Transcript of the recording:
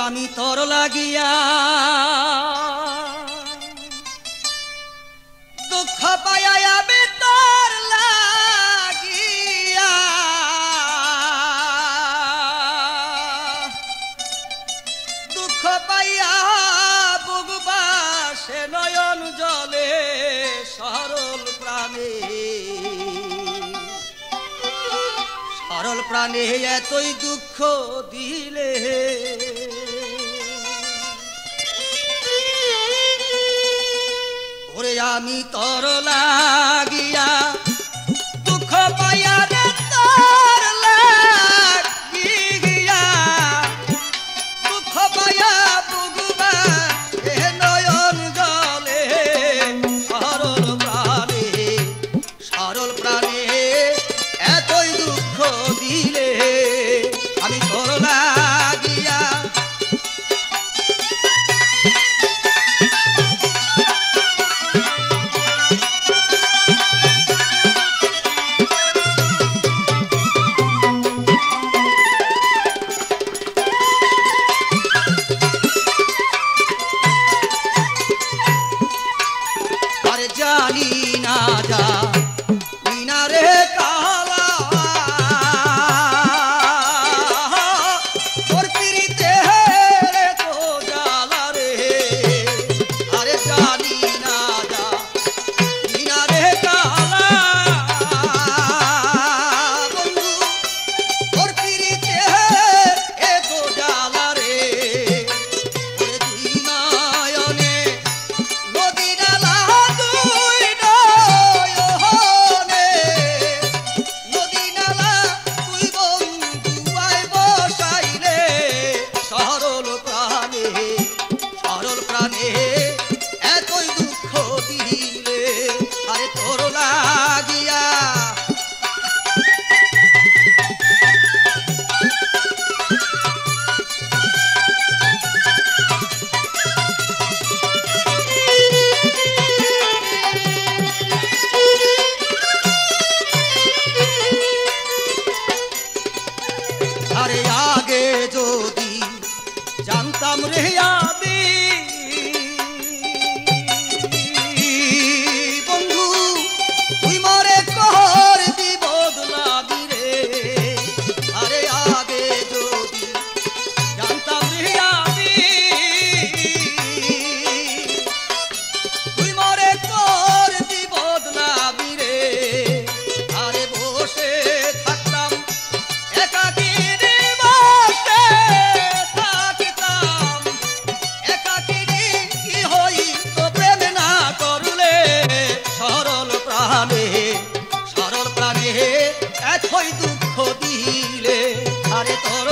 আমি তোর লাগিয়া দুঃখ পাইয়া আমি তোর লাগিয়া দুঃখ পাইয়া বুকবাসে নয়ন জলে সরল প্রাণে সরল প্রাণে এতই দুঃখ দিলে ওরে আমি তোর লাগিয়া দুঃখ পাইয়া রে তোর লাগিয়া দুঃখ পাইয়া বুকবা এ নয়ন জলে সরল প্রাণে এতই দুঃখ দিলে আমি তোর লাগিয়া জানি না জানি না রে কালা তোর পিরিতে রে তো জ্বালা রে আরে জানি না জানি না রে কালা বন্ধু তোর পিরিতে এ তো জ্বালা রে ওরে দুই নয়নে নদী নালা এতই দুঃখ দিলে আরে তোর লাগিয়া আরে আগে যদি জানতাম রে আমি বন্ধু তুই মরে কর দি বদলাবি রে আরে আগে যদি জানতাম রে আমি তুই মরে কর দি বদলাবি রে আরে বসে থাকতাম একাকী সরল প্রাণে এতই দুঃখ দিলে আরে তোর